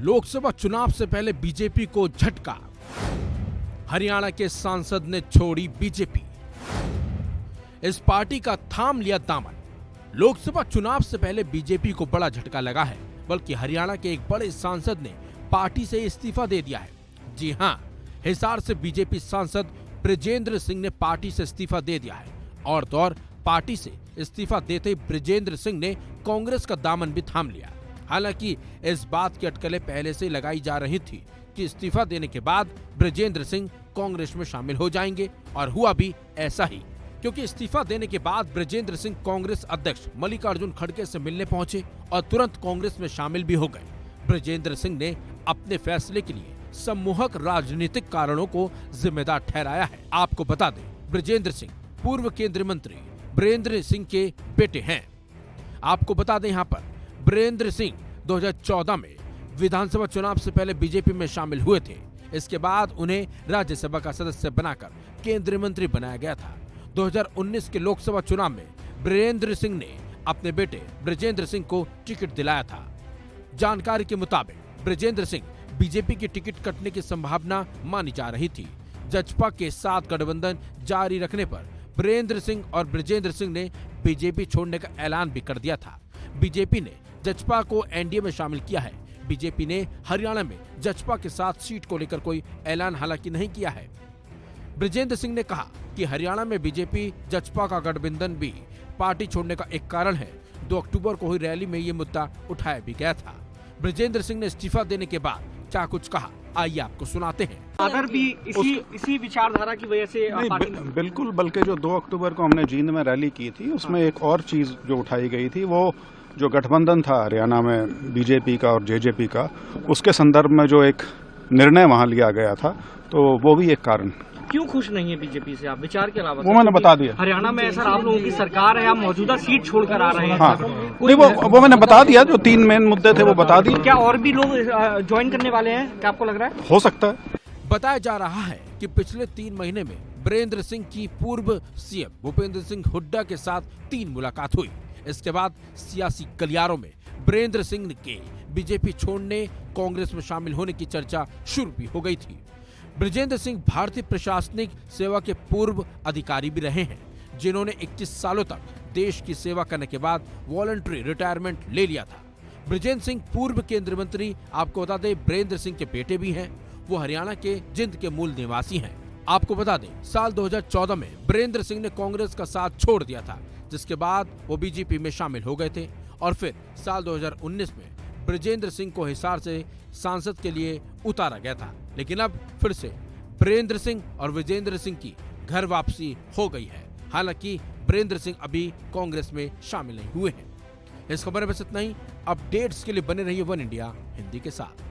लोकसभा चुनाव से पहले बीजेपी को झटका। हरियाणा के सांसद ने छोड़ी बीजेपी। इस पार्टी का थाम लिया दामन। लोकसभा चुनाव से पहले बीजेपी को बड़ा झटका लगा है, बल्कि हरियाणा के एक बड़े सांसद ने पार्टी से इस्तीफा दे दिया है। जी हां, हिसार से बीजेपी सांसद बृजेंद्र सिंह ने पार्टी से इस्तीफा दे दिया है। और तो और पार्टी से इस्तीफा देते ही बृजेंद्र सिंह ने कांग्रेस का दामन भी थाम लिया। हालांकि इस बात की अटकलें पहले से लगाई जा रही थी कि इस्तीफा देने के बाद बृजेंद्र सिंह कांग्रेस में शामिल हो जाएंगे, और हुआ भी ऐसा ही। क्योंकि इस्तीफा देने के बाद बृजेंद्र सिंह कांग्रेस अध्यक्ष मल्लिकार्जुन खड़गे से मिलने पहुंचे और तुरंत कांग्रेस में शामिल भी हो गए। बृजेंद्र सिंह ने अपने फैसले के लिए सम्मोहक राजनीतिक कारणों को जिम्मेदार ठहराया है। आपको बता दें, बृजेंद्र सिंह पूर्व केंद्रीय मंत्री बीरेंद्र सिंह के बेटे हैं। आपको बता दें, यहाँ पर बीरेंद्र सिंह 2014 में विधानसभा चुनाव से पहले बीजेपी में शामिल हुए थे। इसके बाद उन्हें राज्यसभा का सदस्य बनाकर केंद्रीय मंत्री बनाया गया था। 2019 के लोकसभा चुनाव में बीरेंद्र सिंह ने अपने बेटे बृजेंद्र सिंह को टिकट दिलाया था। जानकारी के मुताबिक बृजेंद्र सिंह बीजेपी की टिकट कटने की संभावना मानी जा रही थी। जजपा के साथ गठबंधन जारी रखने पर बीरेंद्र सिंह और बृजेंद्र सिंह ने बीजेपी छोड़ने का ऐलान भी कर दिया था। बीजेपी ने जजपा को एनडीए में शामिल किया है। बीजेपी ने हरियाणा में जजपा के साथ सीट को लेकर कोई ऐलान हालांकि नहीं किया है। बृजेंद्र सिंह ने कहा कि हरियाणा में बीजेपी जजपा का गठबंधन भी पार्टी छोड़ने का एक कारण है। 2 अक्टूबर को हुई रैली में ये मुद्दा उठाया भी गया था। बृजेंद्र सिंह ने इस्तीफा देने के बाद क्या कुछ कहा, आइए आपको सुनाते हैं। अदर भी इसी विचारधारा की वजह से बिल्कुल, बल्कि जो 2 अक्टूबर को हमने जींद में रैली की थी, उसमें एक और चीज जो उठाई गई थी, वो जो गठबंधन था हरियाणा में बीजेपी का और जेजेपी का, उसके संदर्भ में जो एक निर्णय वहां लिया गया था, तो वो भी एक कारण। क्यों खुश नहीं है बीजेपी से आप, विचार के अलावा? वो मैंने बता दिया। हरियाणा में ऐसा आप लोगों की सरकार है, आप मौजूदा सीट छोड़कर आ रहे हैं। हाँ, नहीं, वो मैंने बता दिया। जो 3 मेन मुद्दे थे वो बता दिए। क्या और भी लोग ज्वाइन करने वाले हैं, क्या आपको लग रहा है? हो सकता है। बताया जा रहा है कि पिछले 3 महीने में बीरेंद्र सिंह की पूर्व सीएम भूपेंद्र सिंह हुड्डा के साथ 3 मुलाकात हुई। इसके बाद सियासी गलियारों में बीरेंद्र सिंह के बीजेपी छोड़ने, कांग्रेस में शामिल होने की चर्चा शुरू भी हो गई थी। बृजेंद्र सिंह भारतीय प्रशासनिक सेवा के पूर्व अधिकारी भी रहे हैं, जिन्होंने 21 सालों तक देश की सेवा करने के बाद वॉलंटरी रिटायरमेंट ले लिया था। बृजेंद्र सिंह पूर्व केंद्रीय मंत्री, आपको बता दें, बीरेंद्र सिंह के बेटे भी हैं। वो हरियाणा के जिंद के मूल निवासी हैं। आपको बता दें, साल 2014 में बीरेंद्र सिंह ने कांग्रेस का साथ छोड़ दिया था, जिसके बाद वो बीजेपी में शामिल हो गए थे। और फिर साल 2019 में बृजेंद्र सिंह को हिसार से सांसद के लिए उतारा गया था। लेकिन अब फिर से बीरेंद्र सिंह और विजेंद्र सिंह की घर वापसी हो गई है। हालांकि बीरेंद्र सिंह अभी कांग्रेस में शामिल नहीं हुए हैं। इस खबर में बस इतना ही। अपडेट्स के लिए बने रहिए वन इंडिया हिंदी के साथ।